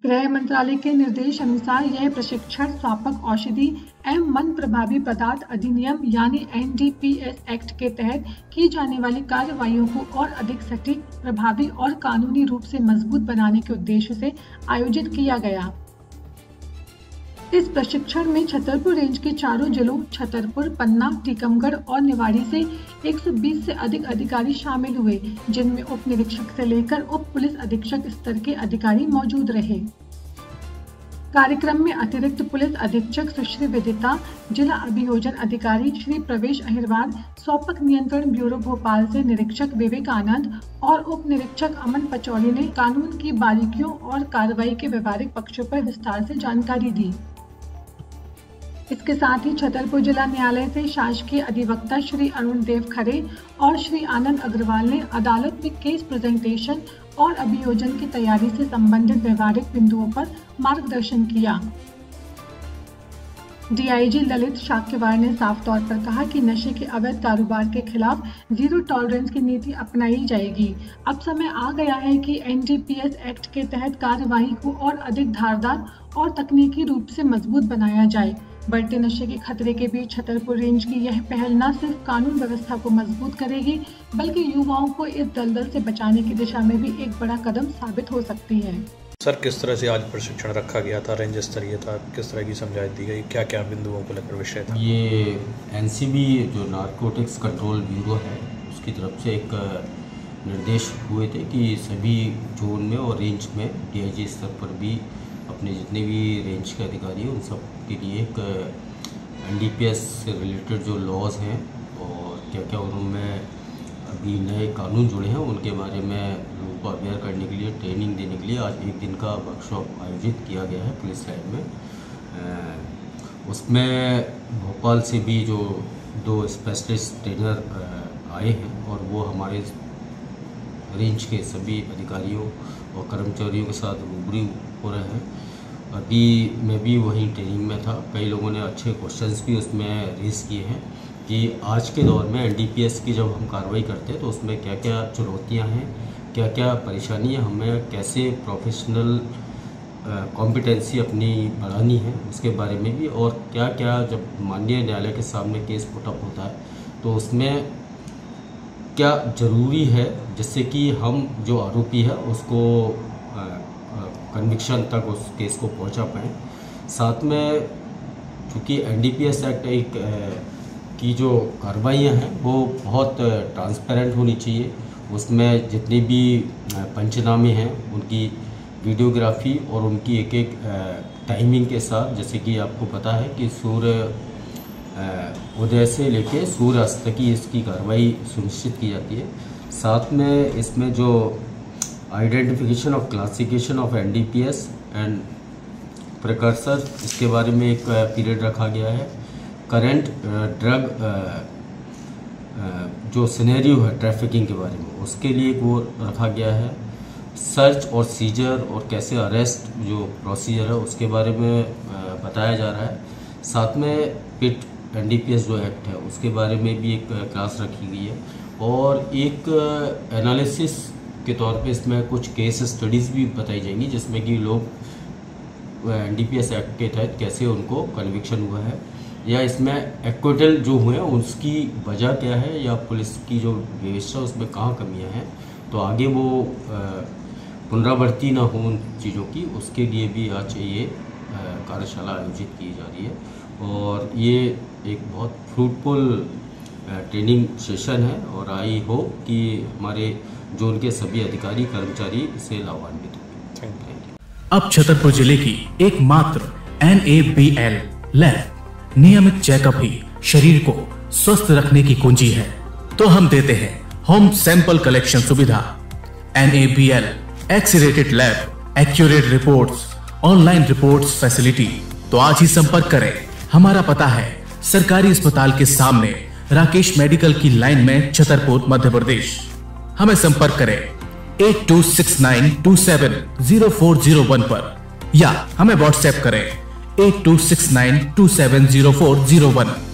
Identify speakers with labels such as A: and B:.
A: गृह मंत्रालय के निर्देश अनुसार यह प्रशिक्षण स्वापक औषधि एवं मन प्रभावी पदार्थ अधिनियम यानी NDPS एक्ट के तहत की जाने वाली कार्रवाइयों को और अधिक सटीक, प्रभावी और कानूनी रूप से मजबूत बनाने के उद्देश्य से आयोजित किया गया। इस प्रशिक्षण में छतरपुर रेंज के चारों जिलों छतरपुर, पन्ना, टीकमगढ़ और निवाड़ी से 120 से अधिक अधिकारी शामिल हुए, जिनमें उप निरीक्षक से लेकर उप पुलिस अधीक्षक स्तर के अधिकारी मौजूद रहे। कार्यक्रम में अतिरिक्त पुलिस अधीक्षक सुश्री विदिता, जिला अभियोजन अधिकारी श्री प्रवेश अहिरवार, स्वापक नियंत्रण ब्यूरो भोपाल से निरीक्षक विवेकानंद और उप निरीक्षक अमन पचौली ने कानून की बारीकियों और कार्रवाई के व्यवहारिक पक्षों पर विस्तार से जानकारी दी। इसके साथ ही छतरपुर जिला न्यायालय से शासकीय अधिवक्ता श्री अरुण देव खरे और श्री आनंद अग्रवाल ने अदालत में केस प्रेजेंटेशन और अभियोजन की तैयारी से संबंधित व्यवहारिक बिंदुओं पर मार्गदर्शन किया। DIG ललित शाक्यवार ने साफ तौर पर कहा कि नशे के अवैध कारोबार के खिलाफ जीरो टॉलरेंस की नीति अपनाई जाएगी। अब समय आ गया है कि NDPS एक्ट के तहत कार्यवाही को और अधिक धारदार और तकनीकी रूप से मजबूत बनाया जाए। बढ़ते नशे के खतरे के बीच छतरपुर रेंज की यह पहल न सिर्फ कानून व्यवस्था को मजबूत करेगी, बल्कि युवाओं को इस दलदल से बचाने की दिशा में भी एक बड़ा कदम साबित हो सकती है।
B: सर, किस तरह से आज प्रशिक्षण रखा गया था? रेंज स्तरीय था, किस तरह की समझाइश दी गई, क्या क्या बिंदुओं को लेकर विषय था?
C: ये NCB जो नारकोटिक्स कंट्रोल ब्यूरो है, उसकी तरफ से एक निर्देश हुए थे कि सभी जोन में और रेंज में DIG स्तर पर भी अपने जितने भी रेंज के अधिकारी हैं उन सब के लिए एक NDPS से रिलेटेड जो लॉज हैं और क्या क्या उनमें अभी नए कानून जुड़े हैं उनके बारे में लोगों को अवेयर करने के लिए, ट्रेनिंग देने के लिए आज एक दिन का वर्कशॉप आयोजित किया गया है पुलिस लाइन में। उसमें भोपाल से भी जो 2 स्पेशलिस्ट ट्रेनर आए हैं और वो हमारे रेंज के सभी अधिकारियों और कर्मचारियों के साथ रूबरू हो रहे हैं। अभी मैं भी वहीं ट्रेनिंग में था। कई लोगों ने अच्छे क्वेश्चंस भी उसमें रेस किए हैं कि आज के दौर में NDPS की जब हम कार्रवाई करते हैं तो उसमें क्या क्या चुनौतियां हैं, क्या क्या परेशानियां, हमें कैसे प्रोफेशनल कॉम्पिटेंसी अपनी बढ़ानी है उसके बारे में भी, और क्या क्या जब माननीय न्यायालय के सामने केस पुटअप होता है तो उसमें क्या ज़रूरी है जिससे कि हम जो आरोपी है उसको कन्विक्शन तक उस केस को पहुंचा पाएँ। साथ में चूँकि NDPS एक्ट एक की जो कार्रवाइयाँ हैं वो बहुत ट्रांसपेरेंट होनी चाहिए। उसमें जितने भी पंचनामे हैं उनकी वीडियोग्राफी और उनकी एक एक टाइमिंग के साथ, जैसे कि आपको पता है कि सूर्य उदय से लेके सूर्य अस्त तक की इसकी कार्रवाई सुनिश्चित की जाती है। साथ में इसमें जो identification of classification of NDPS and precursor, इसके बारे में एक पीरियड रखा गया है। करंट ड्रग जो सिनेरियो है ट्रैफिकिंग के बारे में उसके लिए वो रखा गया है। सर्च और सीजर और कैसे अरेस्ट जो प्रोसीजर है उसके बारे में बताया जा रहा है। साथ में पिट NDPS जो एक्ट है उसके बारे में भी एक क्लास रखी गई है और एक एनालिसिस के तौर पे इसमें कुछ केस स्टडीज़ भी बताई जाएंगी जिसमें कि लोग NDPS एक्ट के तहत कैसे उनको कन्विक्शन हुआ है या इसमें एक्विटल जो हुए हैं उसकी वजह क्या है या पुलिस की जो व्यवस्था उसमें कहाँ कमियां हैं, तो आगे वो पुनरावृत्ति ना हो उन चीज़ों की, उसके लिए भी आज ये कार्यशाला आयोजित की जा रही है और ये एक बहुत फ्रूटफुल ट्रेनिंग सेशन है और आई होप कि हमारे जोन के सभी अधिकारी कर्मचारी इससे लाभान्वित होंगे।
D: अब छतरपुर जिले की एकमात्र NABL लैब नियमित चेकअप ही शरीर को स्वस्थ रखने की कुंजी है, तो हम देते हैं होम सैंपल कलेक्शन सुविधा। NABL accredited lab, accurate reports, online reports facility. तो आज ही संपर्क करें। हमारा पता है सरकारी अस्पताल के सामने राकेश मेडिकल की लाइन में, छतरपुर, मध्य प्रदेश। हमें संपर्क करें 8269270401 पर या हमें व्हाट्सएप करें 8269270401।